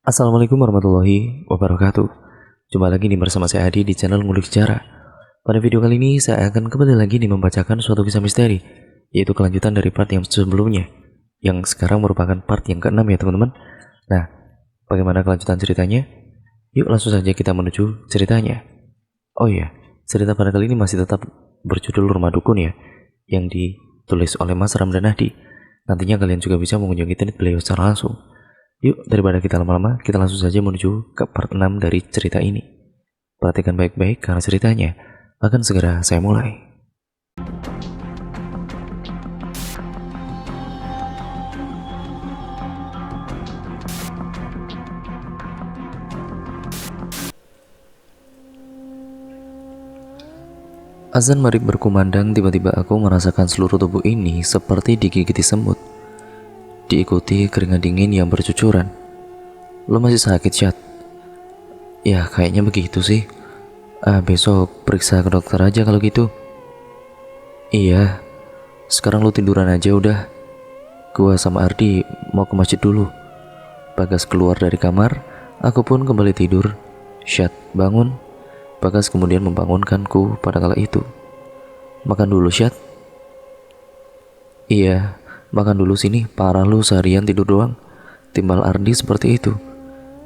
Assalamualaikum warahmatullahi wabarakatuh. Jumpa lagi nih bersama saya Adi di channel Ngulik Sejarah. Pada video kali ini saya akan kembali lagi nih membacakan suatu kisah misteri, yaitu kelanjutan dari part yang sebelumnya, yang sekarang merupakan part yang keenam ya teman-teman. Nah, bagaimana kelanjutan ceritanya? Yuk langsung saja kita menuju ceritanya. Oh iya, cerita pada kali ini masih tetap berjudul Rumah Dukun ya, yang ditulis oleh Mas Ramdan Hadi. Nantinya kalian juga bisa mengunjungi internet beliau secara langsung. Yuk, daripada kita lama-lama, kita langsung saja menuju ke part 6 dari cerita ini. Perhatikan baik-baik karena ceritanya akan segera saya mulai. Azan maghrib berkumandang, tiba-tiba aku merasakan seluruh tubuh ini seperti digigiti semut. Diikuti keringat dingin yang bercucuran. Lo masih sakit, Syat? Ya, kayaknya begitu sih. Besok periksa ke dokter aja kalau gitu. Iya, sekarang lo tiduran aja udah. Gua sama Ardi mau ke masjid dulu. Bagas keluar dari kamar, aku pun kembali tidur. Syat, bangun. Bagas kemudian membangunkanku pada kala itu. Makan dulu, Syat. Iya, makan dulu sini. Parah lu seharian tidur doang. Timbal Ardi seperti itu.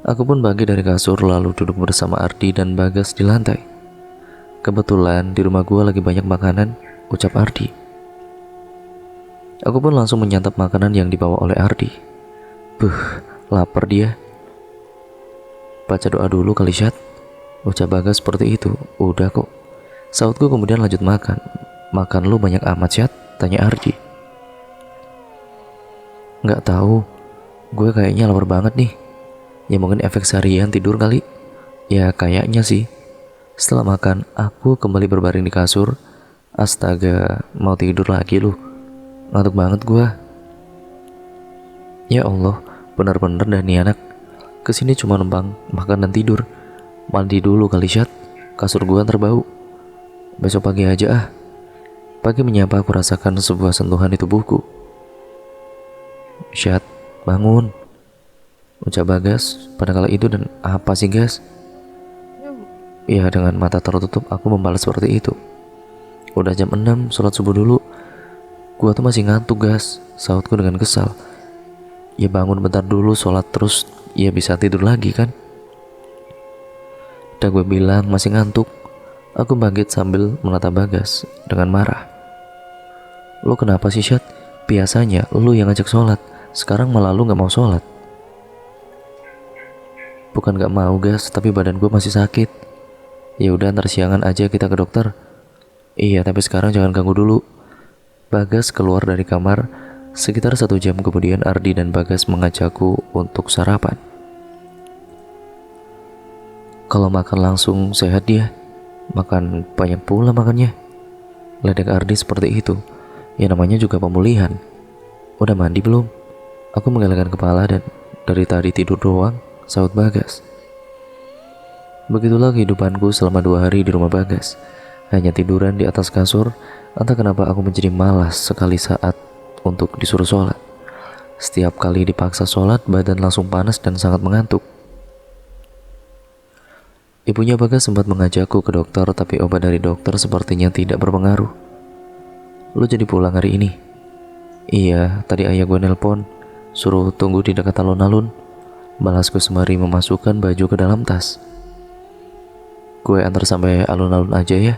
Aku pun bangkit dari kasur lalu duduk bersama Ardi dan Bagas di lantai. Kebetulan di rumah gua lagi banyak makanan, ucap Ardi. Aku pun langsung menyantap makanan yang dibawa oleh Ardi. Lapar dia. Baca doa dulu kali, Syat, ucap Bagas seperti itu. Udah kok, sautku kemudian lanjut makan. Makan lu banyak amat, Syat, tanya Ardi. Nggak tahu, gue kayaknya lapar banget nih. Ya mungkin efek seharian tidur kali. Ya kayaknya sih. Setelah makan, aku kembali berbaring di kasur. Astaga, mau tidur lagi lu. Ngantuk banget gue. Ya Allah, benar-benar dah nih anak. Kesini cuma numpang makan dan tidur. Mandi dulu kali, Syat. Kasur gua terbau. Besok pagi aja ah. Pagi menyapa aku rasakan sebuah sentuhan di tubuhku. Syat, bangun, ucap Bagas pada kala itu. Dan apa sih, Gas? Ya dengan mata tertutup aku membalas seperti itu. Udah jam 6, sholat subuh dulu. Gua tuh masih ngantuk, Gas, sautku dengan kesal. Ya bangun bentar dulu, sholat terus ya bisa tidur lagi kan. Dan gue bilang masih ngantuk. Aku bangkit sambil menatap Bagas dengan marah. Lo kenapa sih, Syat? Biasanya lo yang ngajak sholat, sekarang malah lo gak mau sholat. Bukan gak mau, Gas, tapi badan gue masih sakit. Ya udah ntar siangan aja kita ke dokter. Iya, tapi sekarang jangan ganggu dulu. Bagas keluar dari kamar. Sekitar 1 jam kemudian Ardi dan Bagas mengajakku untuk sarapan. Kalau makan langsung sehat dia. Makan banyak pula makannya. Ledek Ardi seperti itu. Ya namanya juga pemulihan. Udah mandi belum? Aku menggelengkan kepala dan dari tadi tidur doang, saut Bagas. Begitulah kehidupanku selama 2 hari di rumah Bagas. Hanya tiduran di atas kasur. Entah kenapa aku menjadi malas sekali saat untuk disuruh sholat. Setiap kali dipaksa sholat, badan langsung panas dan sangat mengantuk. Ibunya Bagas sempat mengajakku ke dokter, tapi obat dari dokter sepertinya tidak berpengaruh. Lu jadi pulang hari ini? Iya, tadi ayah gue nelpon, suruh tunggu di dekat alun-alun. Balasku sembari memasukkan baju ke dalam tas. Gue antar sampai alun-alun aja ya,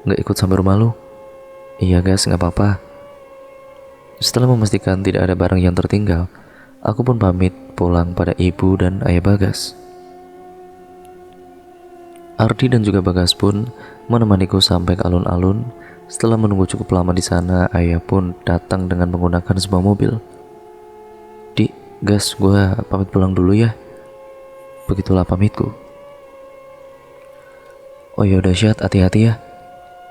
gak ikut sampai rumah lu. Iya, Gas, gak apa-apa. Setelah memastikan tidak ada barang yang tertinggal, aku pun pamit pulang pada ibu dan ayah Bagas. Ardi dan juga Bagas pun menemaniku sampai ke alun-alun. Setelah menunggu cukup lama di sana, ayah pun datang dengan menggunakan sebuah mobil. Di, Gas, gue pamit pulang dulu ya. Begitulah pamitku. Oh ya udah, Syat, hati-hati ya,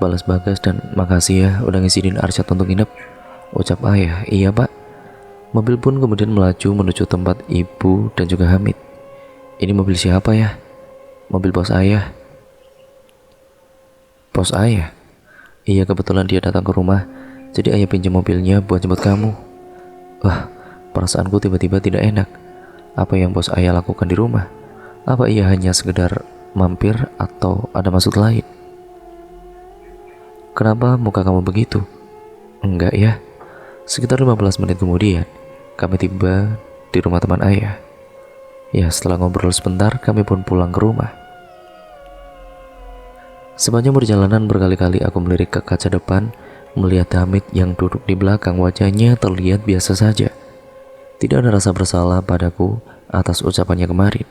balas Bagas, dan makasih ya udah ngizinin Arsyad untuk nginep, ucap ayah. Iya pak. Mobil pun kemudian melaju menuju tempat ibu dan juga Hamid. Ini mobil siapa ya? Mobil bos ayah. Bos ayah? Iya, kebetulan dia datang ke rumah, jadi ayah pinjam mobilnya buat jemput kamu. Wah, perasaanku tiba-tiba tidak enak. Apa yang bos ayah lakukan di rumah? Apa ia hanya sekedar mampir atau ada maksud lain? Kenapa muka kamu begitu? Enggak ya. Sekitar 15 menit kemudian, kami tiba di rumah teman ayah. Ya, setelah ngobrol sebentar, kami pun pulang ke rumah. Sepanjang perjalanan berkali-kali aku melirik ke kaca depan, melihat Hamid yang duduk di belakang. Wajahnya terlihat biasa saja. Tidak ada rasa bersalah padaku atas ucapannya kemarin.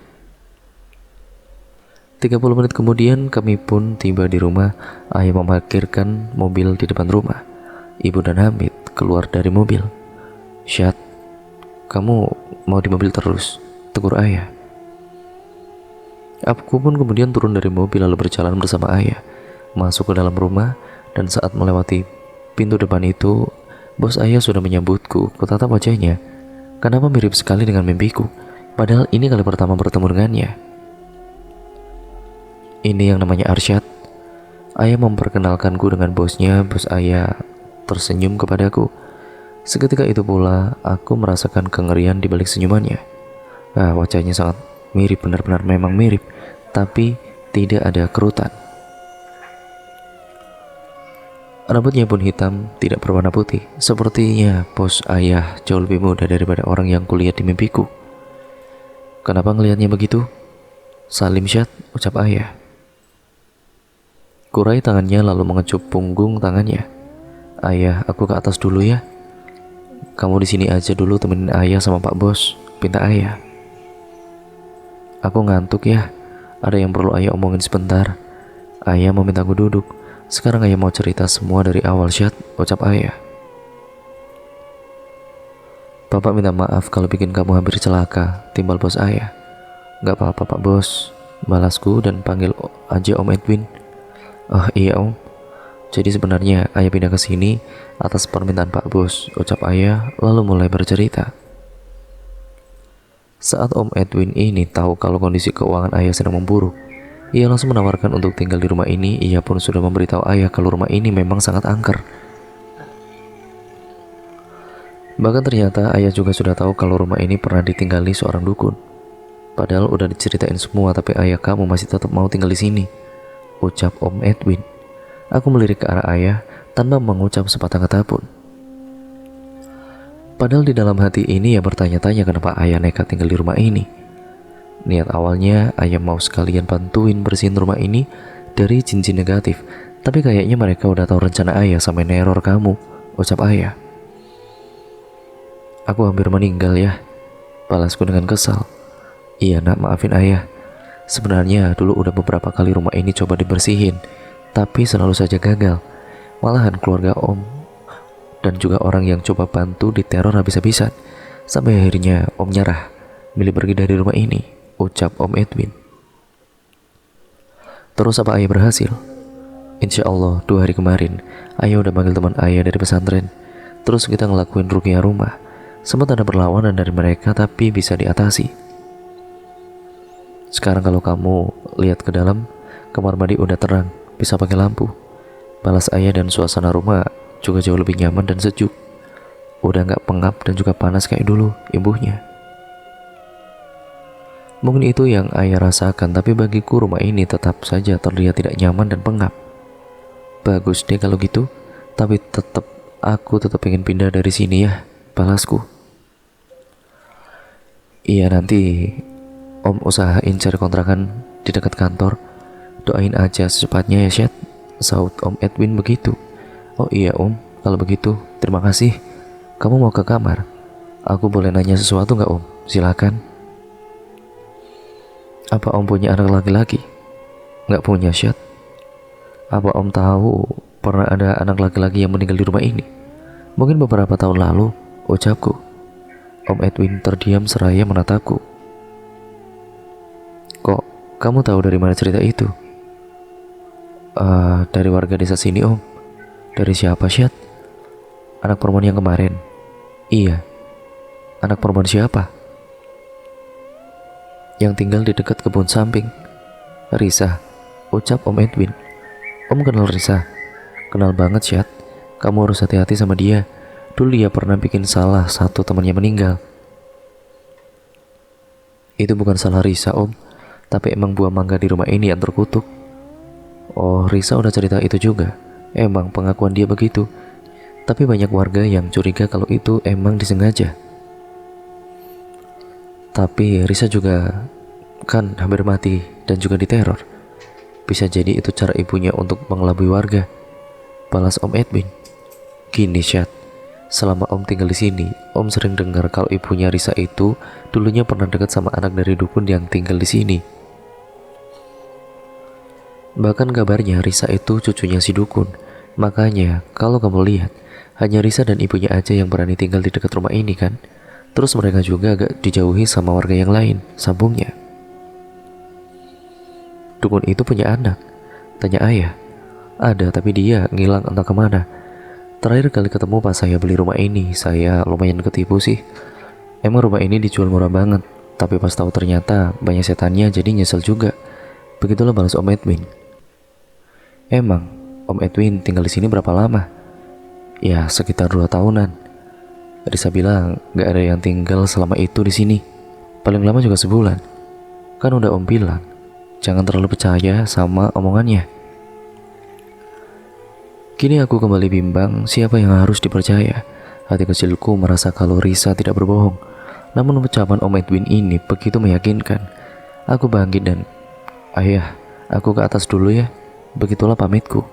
30 menit kemudian kami pun tiba di rumah. Ayah memarkirkan mobil di depan rumah. Ibu dan Hamid keluar dari mobil. "Syad, kamu mau di mobil terus?" tegur ayah. Aku pun kemudian turun dari mobil lalu berjalan bersama ayah masuk ke dalam rumah, dan saat melewati pintu depan itu, bos ayah sudah menyambutku. Kutatap wajahnya. Kenapa mirip sekali dengan mimpiku? Padahal ini kali pertama bertemu dengannya. "Ini yang namanya Arsyad." Ayah memperkenalkanku dengan bosnya. Bos ayah tersenyum kepadaku. Seketika itu pula aku merasakan kengerian di balik senyumannya. Wajahnya sangat mirip, benar-benar memang mirip, tapi tidak ada kerutan. Rambutnya pun hitam, tidak berwarna putih. Sepertinya bos ayah jauh lebih muda daripada orang yang kulihat di mimpiku. "Kenapa ngelihatnya begitu?" "Salim Syad," ucap ayah. Kurai tangannya lalu mengecup punggung tangannya. "Ayah, aku ke atas dulu ya." "Kamu di sini aja dulu temenin ayah sama Pak Bos," pinta ayah. "Aku ngantuk ya, ada yang perlu ayah omongin sebentar." Ayah memintaku duduk. "Sekarang ayah mau cerita semua dari awal Syad," ucap ayah. "Bapak minta maaf kalau bikin kamu hampir celaka," timbal bos ayah. "Gak apa-apa Pak Bos," balasku dan panggil aja Om Edwin. "Oh iya Om, jadi sebenarnya ayah pindah ke sini atas permintaan Pak Bos," ucap ayah lalu mulai bercerita. Saat Om Edwin ini tahu kalau kondisi keuangan ayah sedang memburuk, ia langsung menawarkan untuk tinggal di rumah ini. Ia pun sudah memberitahu ayah kalau rumah ini memang sangat angker. Bahkan ternyata ayah juga sudah tahu kalau rumah ini pernah ditinggali seorang dukun. "Padahal udah diceritain semua, tapi ayah kamu masih tetap mau tinggal di sini," ucap Om Edwin. Aku melirik ke arah ayah tanpa mengucap sepatah kata pun. Padahal di dalam hati ini ya bertanya-tanya kenapa ayah nekat tinggal di rumah ini. Niat awalnya ayah mau sekalian bantuin bersihin rumah ini dari jin-jin negatif, tapi kayaknya mereka udah tahu rencana ayah sampai neror kamu, ucap ayah. "Aku hampir meninggal ya," balasku dengan kesal. "Iya nak, maafin ayah. Sebenarnya dulu udah beberapa kali rumah ini coba dibersihin, tapi selalu saja gagal. Malahan keluarga Om dan juga orang yang coba bantu diteror habis-habisan. Sampai akhirnya Om nyerah, milih pergi dari rumah ini," ucap Om Edwin. "Terus apa ayah berhasil?" "Insya Allah 2 hari kemarin ayah udah panggil teman ayah dari pesantren. Terus kita ngelakuin ruqyah rumah. Sempat ada perlawanan dari mereka tapi bisa diatasi. Sekarang kalau kamu lihat ke dalam, kamar mandi udah terang, bisa pakai lampu," balas ayah, dan suasana rumah juga jauh lebih nyaman dan sejuk. Udah gak pengap dan juga panas kayak dulu, imbuhnya. Mungkin itu yang ayah rasakan, tapi bagiku rumah ini tetap saja terlihat tidak nyaman dan pengap. "Bagus deh kalau gitu, tapi aku tetap ingin pindah dari sini ya," balasku. "Iya, nanti Om usahain cari kontrakan di dekat kantor. Doain aja secepatnya ya Syed," saut Om Edwin begitu. "Oh iya Om, kalau begitu terima kasih. Kamu mau ke kamar? Aku boleh nanya sesuatu gak Om? Silakan." "Apa Om punya anak laki-laki?" "Gak punya Syed." "Apa Om tahu pernah ada anak laki-laki yang meninggal di rumah ini? Mungkin beberapa tahun lalu," ucapku. Om Edwin terdiam seraya menatapku. "Kok kamu tahu dari mana cerita itu?" Dari warga desa sini Om." "Dari siapa Syed?" "Anak perempuan yang kemarin." "Iya." "Anak perempuan siapa?" "Yang tinggal di dekat kebun samping." "Risa," ucap Om Edwin. "Om kenal Risa?" "Kenal banget Syed. Kamu harus hati-hati sama dia. Dulu dia pernah bikin salah satu temannya meninggal." Itu bukan salah Risa om, tapi emang buah mangga di rumah ini yang terkutuk. Oh, Risa udah cerita itu juga. Emang pengakuan dia begitu. Tapi banyak warga yang curiga kalau itu emang disengaja. Tapi Risa juga kan hampir mati dan juga diteror. Bisa jadi itu cara ibunya untuk mengelabui warga, balas Om Edwin. Gini Syat, selama Om tinggal di sini, Om sering dengar kalau ibunya Risa itu dulunya pernah dekat sama anak dari dukun yang tinggal di sini. Bahkan kabarnya Risa itu cucunya si dukun. Makanya kalau kamu lihat, hanya Risa dan ibunya aja yang berani tinggal di dekat rumah ini kan. Terus mereka juga agak dijauhi sama warga yang lain, sambungnya. Dukun itu punya anak? Tanya ayah. Ada, tapi dia ngilang entah kemana. Terakhir kali ketemu pas saya beli rumah ini, saya lumayan ketipu sih. Emang rumah ini dijual murah banget, tapi pas tahu ternyata banyak setannya jadi nyesel juga. Begitulah balas Om Edwin. Emang Om Edwin tinggal di sini berapa lama? Ya sekitar 2 tahunan. Risa bilang gak ada yang tinggal selama itu di sini. Paling lama juga sebulan. Kan udah Om bilang, jangan terlalu percaya sama omongannya. Kini aku kembali bimbang siapa yang harus dipercaya. Hati kecilku merasa kalau Risa tidak berbohong. Namun ucapan Om Edwin ini begitu meyakinkan. Aku bangkit dan, ayah, aku ke atas dulu ya. Begitulah pamitku.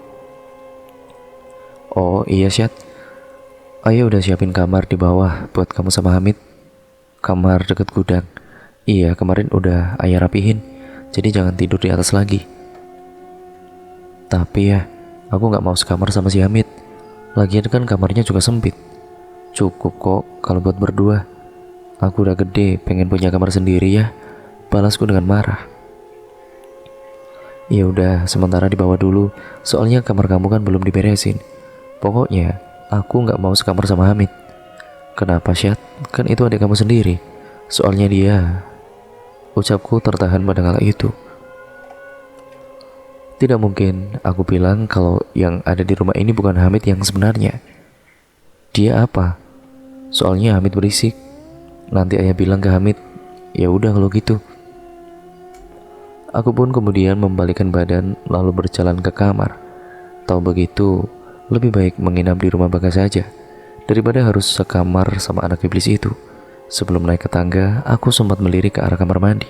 Oh iya Syat, ayah udah siapin kamar di bawah buat kamu sama Hamid. Kamar deket gudang. Iya kemarin udah ayah rapihin, jadi jangan tidur di atas lagi. Tapi ya, aku gak mau sekamar sama si Hamid. Lagian kan kamarnya juga sempit. Cukup kok kalau buat berdua. Aku udah gede, pengen punya kamar sendiri ya. Balasku dengan marah. Ya udah, sementara dibawa dulu. Soalnya kamar kamu kan belum diberesin. Pokoknya, aku gak mau sekamar sama Hamid. Kenapa Syat? Kan itu adik kamu sendiri. Soalnya dia. Ucapku tertahan pada kala itu. Tidak mungkin aku bilang kalau yang ada di rumah ini bukan Hamid yang sebenarnya. Dia apa? Soalnya Hamid berisik. Nanti ayah bilang ke Hamid, ya udah kalau gitu. Aku pun kemudian membalikkan badan lalu berjalan ke kamar. Tahu begitu, lebih baik menginap di rumah Bagas saja daripada harus sekamar sama anak iblis itu. Sebelum naik ke tangga, aku sempat melirik ke arah kamar mandi.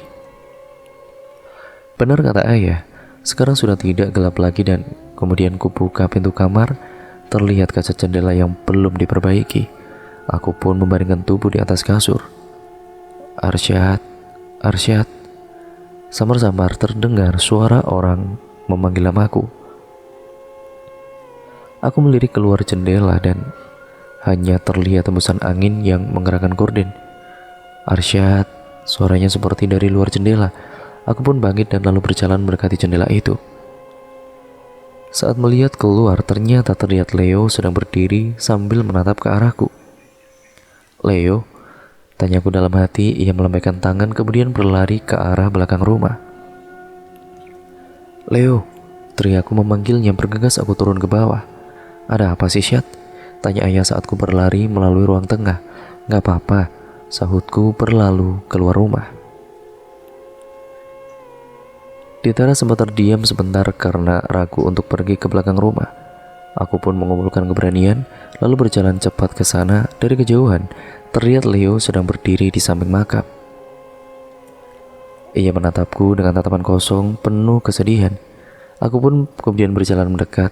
Benar kata ayah, sekarang sudah tidak gelap lagi dan kemudian kubuka pintu kamar, terlihat kaca jendela yang belum diperbaiki. Aku pun membaringkan tubuh di atas kasur. Arsyad, Arsyad. Samar-samar terdengar suara orang memanggil namaku. Aku melirik keluar jendela dan hanya terlihat tembusan angin yang menggerakkan gorden. Arsyad, suaranya seperti dari luar jendela. Aku pun bangkit dan lalu berjalan mendekati jendela itu. Saat melihat keluar, ternyata terlihat Leo sedang berdiri sambil menatap ke arahku. Leo, tanyaku dalam hati. Ia melambaikan tangan kemudian berlari ke arah belakang rumah. Leo, teriakku memanggilnya. Bergegas aku turun ke bawah. Ada apa sih Syat? Tanya ayah saat ku berlari melalui ruang tengah. Gak apa-apa, sahutku berlalu keluar rumah. Di teras sempat terdiam sebentar karena ragu untuk pergi ke belakang rumah. Aku pun mengumpulkan keberanian lalu berjalan cepat ke sana. Dari kejauhan terlihat Leo sedang berdiri di samping makam. Ia menatapku dengan tatapan kosong penuh kesedihan. Aku pun kemudian berjalan mendekat,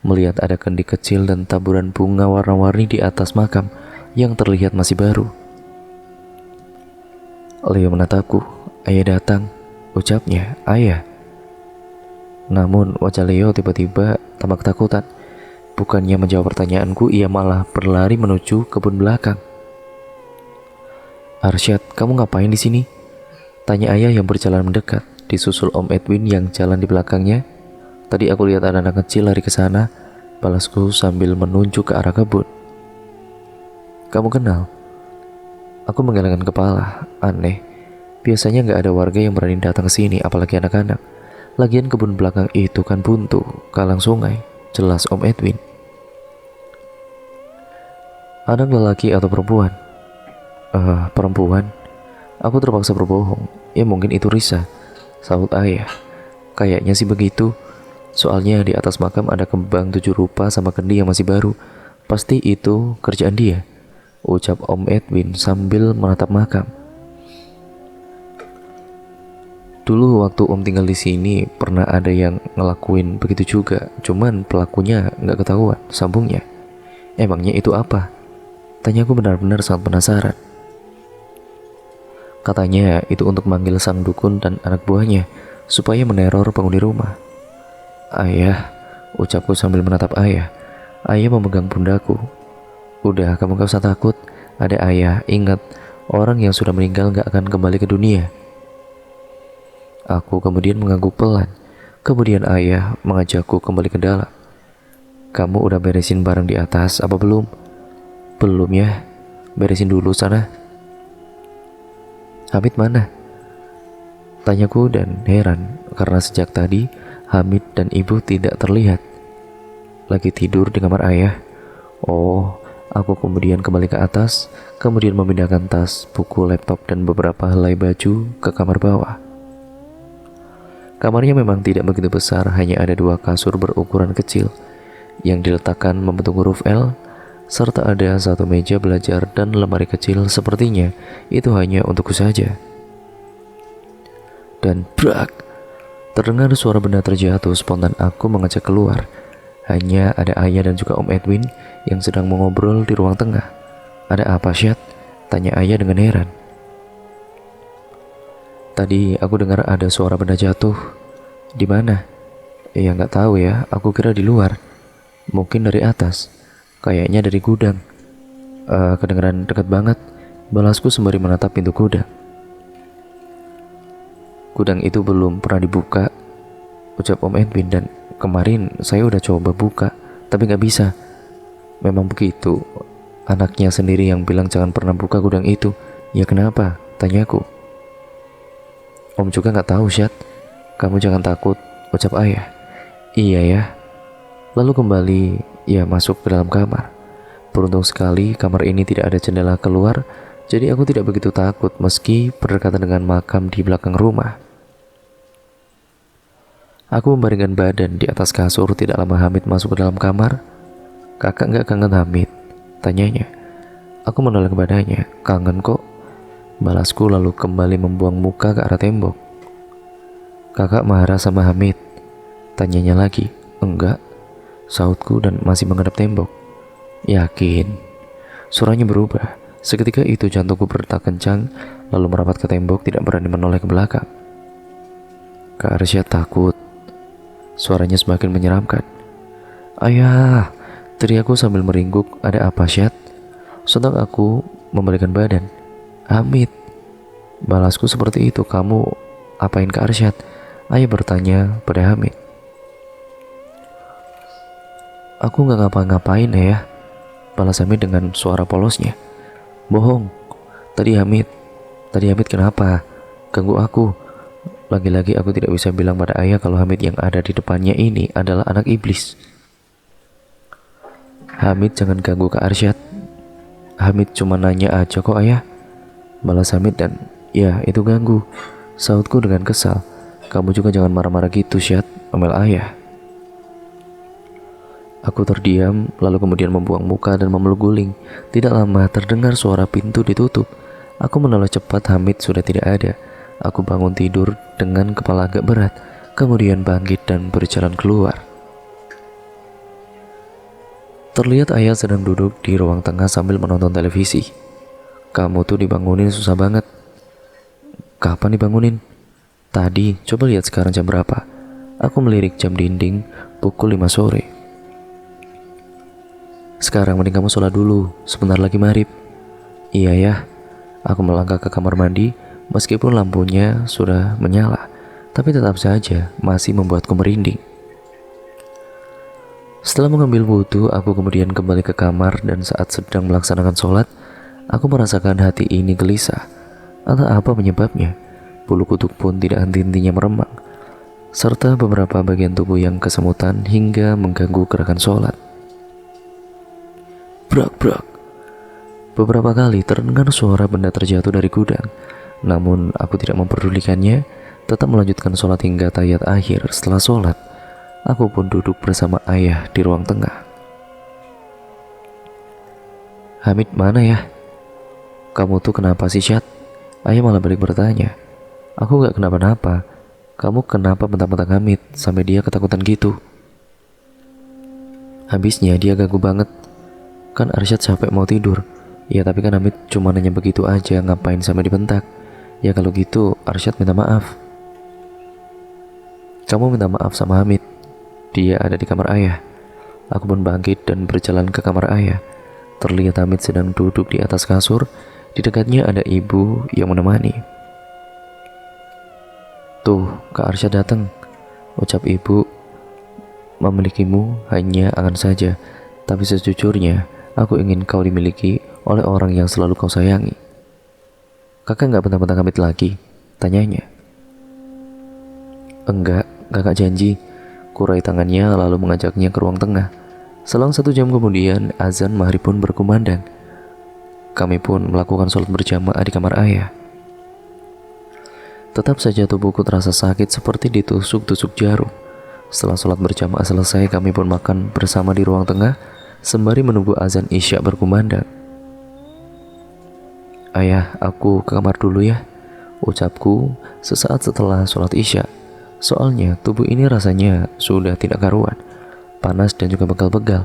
melihat ada kendi kecil dan taburan bunga warna-warni di atas makam yang terlihat masih baru. Leo menatapku. Ayah datang, ucapnya. Ayah. Namun wajah Leo tiba-tiba tampak ketakutan. Bukannya menjawab pertanyaanku, ia malah berlari menuju kebun belakang. Arsyad, kamu ngapain di sini? Tanya ayah yang berjalan mendekat, disusul Om Edwin yang jalan di belakangnya. Tadi aku lihat ada anak kecil lari ke sana, balasku sambil menunjuk ke arah kebun. Kamu kenal? Aku menggelengkan kepala. Aneh, biasanya nggak ada warga yang berani datang ke sini, apalagi anak-anak. Lagian kebun belakang itu kan buntu, kalang sungai. Jelas Om Edwin. Anak lelaki atau perempuan? Perempuan. Aku terpaksa berbohong. Ya mungkin itu Risa, sahut ayah. Kayaknya sih begitu. Soalnya di atas makam ada kembang 7 rupa sama kendi yang masih baru. Pasti itu kerjaan dia, ucap Om Edwin sambil menatap makam. Dulu waktu Om tinggal di sini pernah ada yang ngelakuin begitu juga, cuman pelakunya nggak ketahuan, sambungnya. Emangnya itu apa? Tanyaku benar-benar sangat penasaran. Katanya itu untuk manggil sang dukun dan anak buahnya supaya meneror penghuni rumah. Ayah, ucapku sambil menatap ayah. Ayah memegang pundaku. Udah, kamu gak usah takut. Ada ayah, ingat, orang yang sudah meninggal gak akan kembali ke dunia. Aku kemudian mengangguk pelan. Kemudian ayah mengajakku kembali ke dalam. Kamu udah beresin barang di atas apa belum? Belum ya, beresin dulu sana. Hamid mana? Tanyaku dan heran karena sejak tadi Hamid dan ibu tidak terlihat. Lagi tidur di kamar ayah. Oh, aku kemudian kembali ke atas, kemudian memindahkan tas, buku, laptop, dan beberapa helai baju ke kamar bawah. Kamarnya memang tidak begitu besar, hanya ada 2 kasur berukuran kecil yang diletakkan membentuk huruf L, serta ada 1 meja belajar dan lemari kecil, sepertinya itu hanya untukku saja. Dan brak, terdengar suara benda terjatuh. Spontan aku mengajak keluar. Hanya ada ayah dan juga Om Edwin yang sedang mengobrol di ruang tengah. Ada apa, Syed? Tanya ayah dengan heran. Tadi aku dengar ada suara benda jatuh. Di mana? Ya nggak tahu ya, aku kira di luar. Mungkin dari atas. Kayaknya dari gudang. Kedengaran dekat banget. Balasku sembari menatap pintu gudang. Gudang itu belum pernah dibuka, ucap Om Edwin, dan kemarin saya udah coba buka, tapi nggak bisa. Memang begitu. Anaknya sendiri yang bilang jangan pernah buka gudang itu. Ya kenapa? Tanyaku. Om juga nggak tahu, Syed. Kamu jangan takut, ucap ayah. Iya ya. Lalu kembali, ya masuk ke dalam kamar. Beruntung sekali kamar ini tidak ada jendela keluar, jadi aku tidak begitu takut meski berdekatan dengan makam di belakang rumah. Aku membaringkan badan di atas kasur. Tidak lama Hamid masuk ke dalam kamar. Kakak nggak kangen Hamid? Tanyanya. Aku menoleh kepadanya. Kangen kok, balasku lalu kembali membuang muka ke arah tembok. Kakak marah sama Hamid? Tanyanya lagi. Enggak, sahutku dan masih menghadap tembok. Yakin? Suaranya berubah. Seketika itu jantungku berdetak kencang, lalu merapat ke tembok, tidak berani menoleh ke belakang. Kak Arsyad takut. Suaranya semakin menyeramkan. Ayah, teriakku sambil meringkuk. Ada apa, Syed? Sontak aku membalikkan badan. Hamid, balasku seperti itu. Kamu apain Kak Arsyad? Ayah bertanya pada Hamid. Aku gak ngapa-ngapain ya, balas Hamid dengan suara polosnya. Bohong. Tadi Hamid kenapa? Ganggu aku. Lagi-lagi aku tidak bisa bilang pada ayah kalau Hamid yang ada di depannya ini adalah anak iblis. Hamid, jangan ganggu Kak Arsyad. Hamid cuma nanya aja kok ayah, balas Hamid, dan ya itu ganggu, sahutku dengan kesal. Kamu juga jangan marah-marah gitu, Syed, omel ayah. Aku terdiam, lalu kemudian membuang muka dan memeluk guling. Tidak lama terdengar suara pintu ditutup. Aku menoleh cepat, Hamid sudah tidak ada. Aku bangun tidur dengan kepala agak berat, kemudian bangkit dan berjalan keluar. Terlihat ayah sedang duduk di ruang tengah sambil menonton televisi. Kamu tuh dibangunin susah banget. Kapan dibangunin? Tadi, coba lihat sekarang jam berapa. Aku melirik jam dinding, pukul 5 sore. Sekarang mending kamu sholat dulu, sebentar lagi maghrib. Iya ya. Aku melangkah ke kamar mandi. Meskipun lampunya sudah menyala, tapi tetap saja masih membuatku merinding. Setelah mengambil wudhu, aku kemudian kembali ke kamar, dan saat sedang melaksanakan sholat, aku merasakan hati ini gelisah. Entah apa penyebabnya, bulu kuduk pun tidak henti-hentinya meremang, serta beberapa bagian tubuh yang kesemutan hingga mengganggu gerakan sholat. Brak-brak. Beberapa kali terdengar suara benda terjatuh dari gudang. Namun aku tidak memperdulikannya, tetap melanjutkan sholat hingga tahiyat akhir. Setelah sholat, aku pun duduk bersama ayah di ruang tengah. "Hamid mana ya? Kamu tuh kenapa sih, Syad?" Ayah malah balik bertanya. "Aku gak kenapa-napa. Kamu kenapa bentak-bentak Hamid sampai dia ketakutan gitu?" Habisnya dia ganggu banget. Kan Arsyad capek mau tidur. Ya tapi kan Hamid cuma nanya begitu aja, ngapain sampai dibentak. Ya kalau gitu Arsyad minta maaf. "Kamu minta maaf sama Hamid. Dia ada di kamar ayah." Aku pun bangkit dan berjalan ke kamar ayah. Terlihat Hamid sedang duduk di atas kasur. Di dekatnya ada ibu yang menemani. "Tuh, Kak Arsyad datang," ucap ibu. "Memilikimu hanya angan saja, tapi sejujurnya aku ingin kau dimiliki oleh orang yang selalu kau sayangi." "Kakak gak bentak-bentak Hamid lagi?" tanyanya. "Enggak, kakak janji." Kurai tangannya lalu mengajaknya ke ruang tengah. Selang 1 jam kemudian azan maghrib pun berkumandang. Kami pun melakukan sholat berjamaah di kamar ayah. Tetap saja tubuhku terasa sakit seperti ditusuk-tusuk jarum. Setelah sholat berjamaah selesai, kami pun makan bersama di ruang tengah sembari menunggu azan isya berkumandang. "Ayah, aku ke kamar dulu ya," ucapku sesaat setelah sholat isya. Soalnya tubuh ini rasanya sudah tidak karuan, panas dan juga pegal-pegal.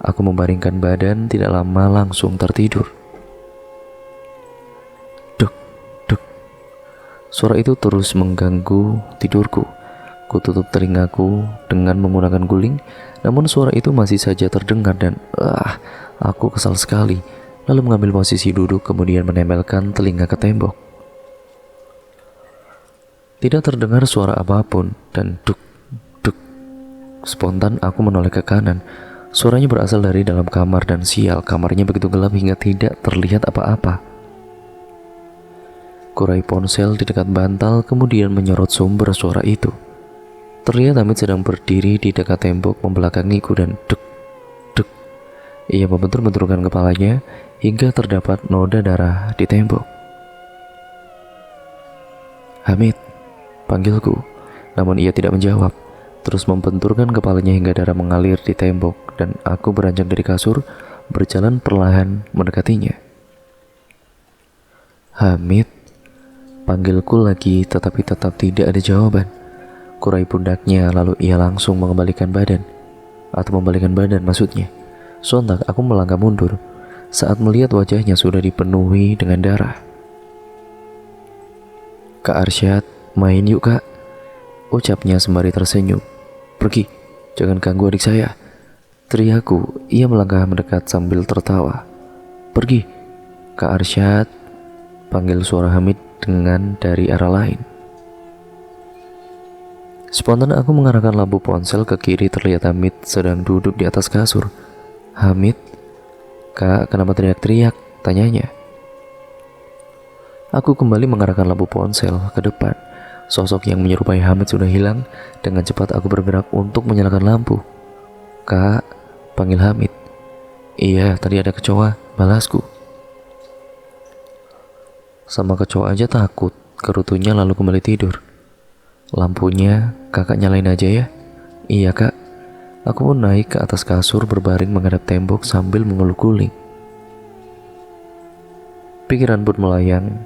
Aku membaringkan badan, tidak lama langsung tertidur. Duk, duk. Suara itu terus mengganggu tidurku. Ku tutup telingaku dengan menggunakan guling, namun suara itu masih saja terdengar dan aku kesal sekali. Lalu mengambil posisi duduk, kemudian menempelkan telinga ke tembok. Tidak terdengar suara apapun dan duk, duk. Spontan aku menoleh ke kanan. Suaranya berasal dari dalam kamar dan sial, kamarnya begitu gelap hingga tidak terlihat apa-apa. Kurai ponsel di dekat bantal, kemudian menyorot sumber suara itu. Terlihat Hamid sedang berdiri di dekat tembok membelakangiku dan duk, duk. Ia membentur-benturkan kepalanya hingga terdapat noda darah di tembok. "Hamid," panggilku, namun ia tidak menjawab. Terus membenturkan kepalanya hingga darah mengalir di tembok dan aku beranjak dari kasur, berjalan perlahan mendekatinya. "Hamid," panggilku lagi, tetapi tetap tidak ada jawaban. Kurai pundaknya, lalu ia langsung membalikan badan maksudnya. Sontak aku melangkah mundur saat melihat wajahnya sudah dipenuhi dengan darah. "Kak Arsyad, main yuk kak," ucapnya sembari tersenyum. "Pergi, jangan ganggu adik saya," teriakku. Ia melangkah mendekat sambil tertawa. "Pergi, Kak Arsyad," panggil suara Hamid dengan dari arah lain. Spontan aku mengarahkan lampu ponsel ke kiri. Terlihat Hamid sedang duduk di atas kasur. "Hamid, Kak, kenapa teriak-teriak?" tanyanya. Aku kembali mengarahkan lampu ponsel ke depan. Sosok yang menyerupai Hamid sudah hilang. Dengan cepat aku bergerak untuk menyalakan lampu. "Kak," panggil Hamid. "Iya, tadi ada kecoa," balasku. Sama kecoa aja takut, kerutunya lalu kembali tidur. "Lampunya kakak nyalain aja ya." "Iya kak." Aku pun naik ke atas kasur berbaring menghadap tembok sambil mengeluk guling. Pikiran pun melayang.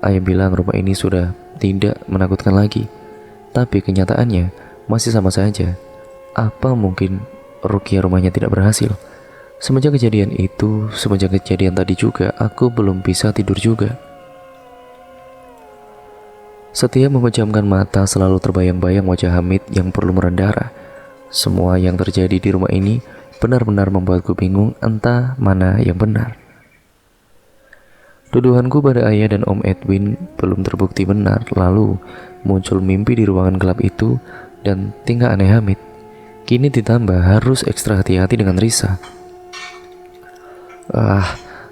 Ayah bilang rumah ini sudah tidak menakutkan lagi, tapi kenyataannya masih sama saja. Apa mungkin ruqyah rumahnya tidak berhasil? Semenjak kejadian tadi juga, aku belum bisa tidur juga. Setiap memejamkan mata selalu terbayang-bayang wajah Hamid yang perlu merendarah. Semua yang terjadi di rumah ini benar-benar membuatku bingung entah mana yang benar. Tuduhanku pada ayah dan Om Edwin belum terbukti benar. Lalu muncul mimpi di ruangan gelap itu dan tingkah aneh Hamid. Kini ditambah harus ekstra hati-hati dengan Risa.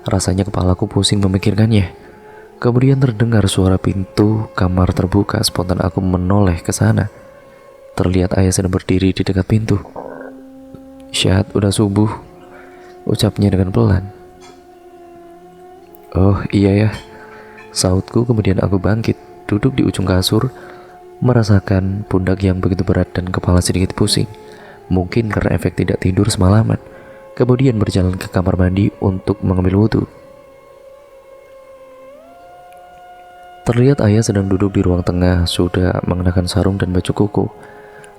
Rasanya kepalaku pusing memikirkannya. Kemudian terdengar suara pintu kamar terbuka. Spontan aku menoleh ke sana. Terlihat ayah sedang berdiri di dekat pintu. "Syad, udah subuh," ucapnya dengan pelan. "Oh iya ya, Sahutku, kemudian aku bangkit, duduk di ujung kasur, merasakan pundak yang begitu berat dan kepala sedikit pusing. Mungkin karena efek tidak tidur semalaman. Kemudian berjalan ke kamar mandi untuk mengambil wudhu. Terlihat ayah sedang duduk di ruang tengah, sudah mengenakan sarung dan baju koko.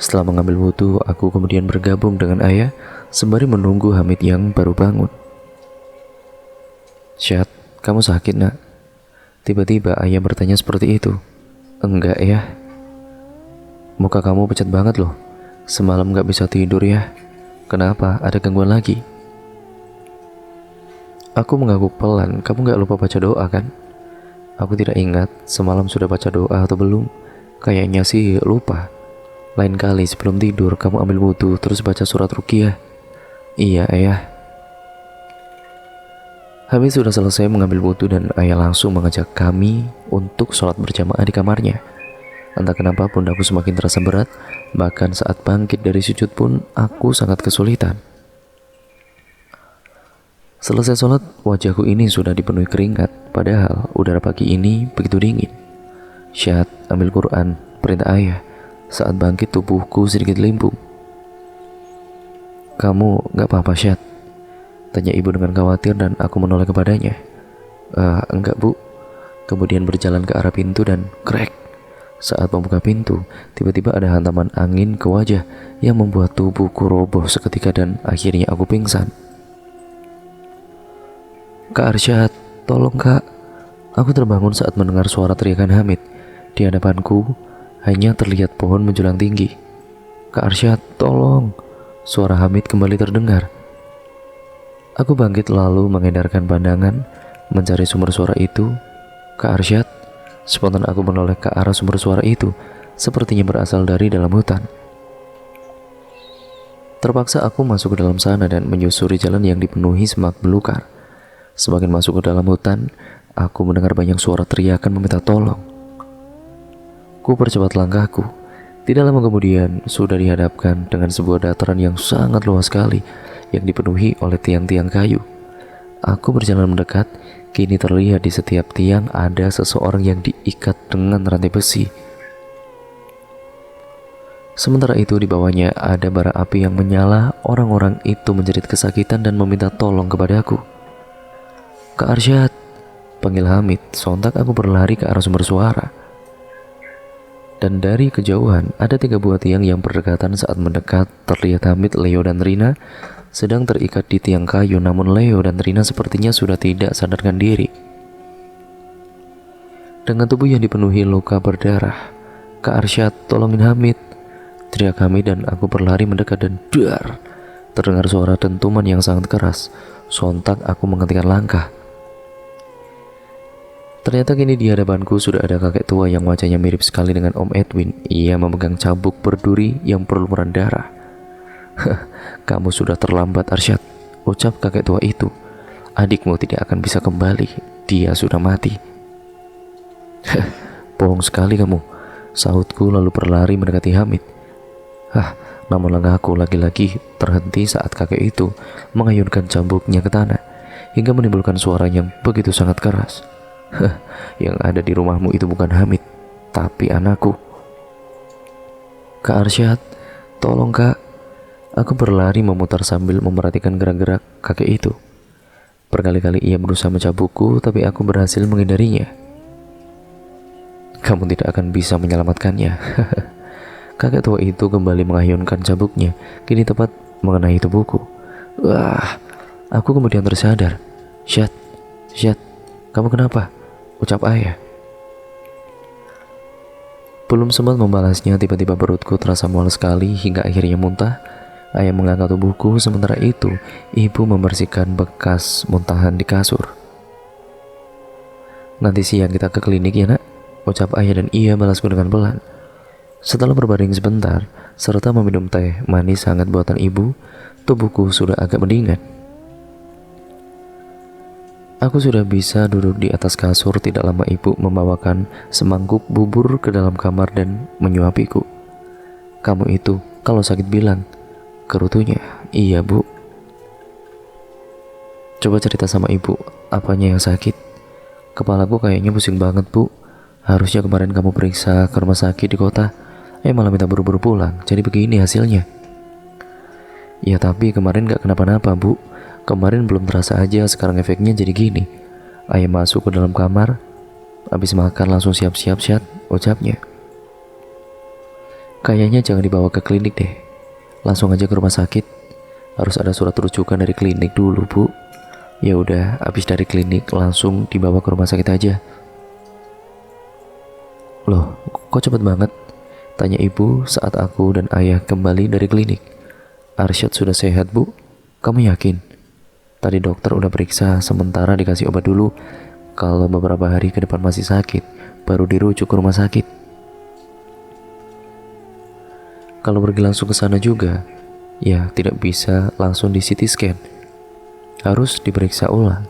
Setelah mengambil wudhu, aku kemudian bergabung dengan ayah sembari menunggu Hamid yang baru bangun. "Syad, kamu sakit nak?" Tiba-tiba ayah bertanya seperti itu. "Enggak ya. Muka kamu pucat banget loh. Semalam gak bisa tidur ya. Kenapa? Ada gangguan lagi?" Aku mengangguk pelan. "Kamu gak lupa baca doa kan?" Aku tidak ingat semalam sudah baca doa atau belum. Kayaknya sih lupa. "Lain kali sebelum tidur kamu ambil wudhu terus baca surat Ruqyah." "Iya ayah." Hamid sudah selesai mengambil wudhu dan ayah langsung mengajak kami untuk sholat berjamaah di kamarnya. Entah kenapa pundakku semakin terasa berat. Bahkan saat bangkit dari sujud pun aku sangat kesulitan. Selesai sholat, wajahku ini sudah dipenuhi keringat. Padahal udara pagi ini begitu dingin. "Syad, ambil Quran," perintah ayah. Saat bangkit tubuhku sedikit limbung. "Kamu gak apa-apa Syad?" tanya ibu dengan khawatir dan aku menoleh kepadanya. Enggak bu." Kemudian berjalan ke arah pintu dan krek. Saat membuka pintu, tiba-tiba ada hantaman angin ke wajah yang membuat tubuhku roboh seketika dan akhirnya aku pingsan. "Kak Arsyad, tolong kak." Aku terbangun saat mendengar suara teriakan Hamid. Di hadapanku hanya terlihat pohon menjulang tinggi. "Kak Arsyad, tolong." Suara Hamid kembali terdengar. Aku bangkit lalu mengedarkan pandangan, mencari sumber suara itu. "Kak Arsyad." Spontan aku menoleh ke arah sumber suara itu, sepertinya berasal dari dalam hutan. Terpaksa aku masuk ke dalam sana dan menyusuri jalan yang dipenuhi semak belukar. Semakin masuk ke dalam hutan, aku mendengar banyak suara teriakan meminta tolong. Ku percepat langkahku. Tidak lama kemudian, sudah dihadapkan dengan sebuah dataran yang sangat luas sekali, yang dipenuhi oleh tiang-tiang kayu. Aku berjalan mendekat. Kini terlihat di setiap tiang ada seseorang yang diikat dengan rantai besi. Sementara itu di bawahnya ada bara api yang menyala. Orang-orang itu menjerit kesakitan dan meminta tolong kepadaku. "Kak Arsyad," panggil Hamid. Sontak aku berlari ke arah sumber suara. Dan dari kejauhan ada 3 buah tiang yang berdekatan. Saat mendekat terlihat Hamid, Leo dan Rina sedang terikat di tiang kayu. Namun Leo dan Rina sepertinya sudah tidak sadarkan diri. Dengan tubuh yang dipenuhi luka berdarah, "Kak Arsyad, tolongin Hamid," teriak Hamid dan aku berlari mendekat dan dar, terdengar suara dentuman yang sangat keras. Sontak aku menghentikan langkah. Ternyata kini di hadapanku sudah ada kakek tua yang wajahnya mirip sekali dengan Om Edwin. Ia memegang cambuk berduri yang berlumuran darah. "Kamu sudah terlambat Arsyad," ucap kakek tua itu. "Adikmu tidak akan bisa kembali, dia sudah mati." "Bohong sekali kamu," sahutku lalu berlari mendekati Hamid. Namun langkahku lagi-lagi terhenti saat kakek itu mengayunkan cambuknya ke tanah hingga menimbulkan suara yang begitu sangat keras. "Yang ada di rumahmu itu bukan Hamid, tapi anakku." "Kak Arsyad, tolong kak." Aku berlari memutar sambil memperhatikan gerak-gerak kakek itu. Berkali-kali ia berusaha mencambukku, tapi aku berhasil menghindarinya. "Kamu tidak akan bisa menyelamatkannya." Kakek tua itu kembali mengayunkan cambuknya, kini tepat mengenai tubuhku. Aku kemudian tersadar. Syad, kamu kenapa?" ucap ayah. Belum sempat membalasnya, tiba-tiba perutku terasa mual sekali hingga akhirnya muntah. Ayah mengangkat tubuhku, sementara itu ibu membersihkan bekas muntahan di kasur. "Nanti siang kita ke klinik ya nak," ucap ayah dan ia balasku dengan pelan. Setelah berbaring sebentar, serta meminum teh manis hangat buatan ibu, tubuhku sudah agak mendingan. Aku sudah bisa duduk di atas kasur. Tidak lama ibu membawakan semangkuk bubur ke dalam kamar dan menyuapiku. "Kamu itu kalau sakit bilang," kerutunya. "Iya bu." "Coba cerita sama ibu, apanya yang sakit?" Kepalaku kayaknya pusing banget, Bu. Harusnya kemarin kamu periksa ke rumah sakit di kota. Malah minta buru-buru pulang. Jadi begini hasilnya. Ya tapi kemarin gak kenapa-napa, Bu. Kemarin belum terasa aja, sekarang efeknya jadi gini. Ayah masuk ke dalam kamar. Habis makan langsung siap-siap, Syat, ucapnya. Kayaknya jangan dibawa ke klinik deh. Langsung aja ke rumah sakit. Harus ada surat rujukan dari klinik dulu, Bu. Ya udah, habis dari klinik langsung dibawa ke rumah sakit aja. Loh, kok cepet banget? Tanya ibu saat aku dan ayah kembali dari klinik. Arsyad sudah sehat, Bu. Kamu yakin? Tadi dokter udah periksa, sementara dikasih obat dulu. Kalau beberapa hari ke depan masih sakit, baru dirujuk ke rumah sakit. Kalau pergi langsung ke sana juga, ya tidak bisa langsung di CT scan. Harus diperiksa ulang.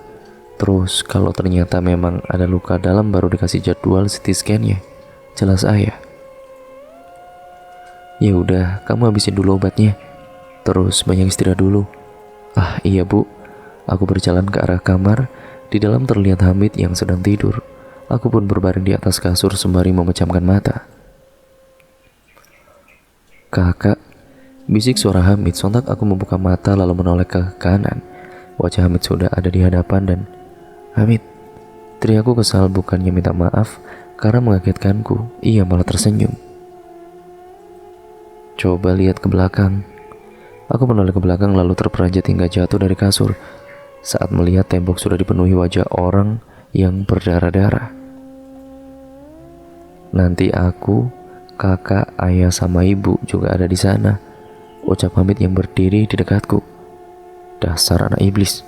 Terus kalau ternyata memang ada luka dalam baru dikasih jadwal CT scan-nya. Jelas ayah. Ya udah, kamu habisin dulu obatnya. Terus banyak istirahat dulu. Ah iya, Bu. Aku berjalan ke arah kamar. Di dalam terlihat Hamid yang sedang tidur. Aku pun berbaring di atas kasur sembari memejamkan mata. Kakak, bisik suara Hamid. Sontak aku membuka mata lalu menoleh ke kanan. Wajah Hamid sudah ada di hadapan dan Hamid, teriakku kesal, bukannya minta maaf karena mengagetkanku. Ia malah tersenyum. Coba lihat ke belakang. Aku menoleh ke belakang lalu terperanjat hingga jatuh dari kasur saat melihat tembok sudah dipenuhi wajah orang yang berdarah-darah. Nanti aku, kakak, ayah sama ibu juga ada di sana, ucap Hamid yang berdiri di dekatku. Dasar anak iblis.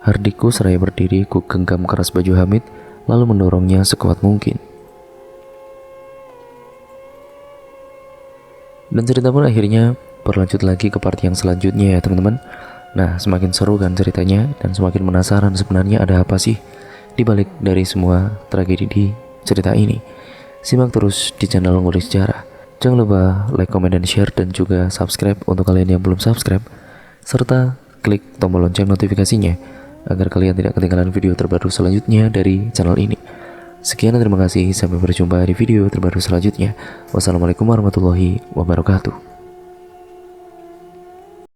Hardikku seraya berdiri, ku genggam keras baju Hamid lalu mendorongnya sekuat mungkin. Dan cerita pun akhirnya berlanjut lagi ke part yang selanjutnya ya teman-teman. Nah, semakin seru kan ceritanya dan semakin penasaran sebenarnya ada apa sih di balik dari semua tragedi di cerita ini. Simak terus di channel Ngulik Sejarah. Jangan lupa like, comment, dan share, dan juga subscribe untuk kalian yang belum subscribe, serta klik tombol lonceng notifikasinya agar kalian tidak ketinggalan video terbaru selanjutnya dari channel ini. Sekian dan terima kasih, sampai berjumpa di video terbaru selanjutnya. Wassalamualaikum warahmatullahi wabarakatuh.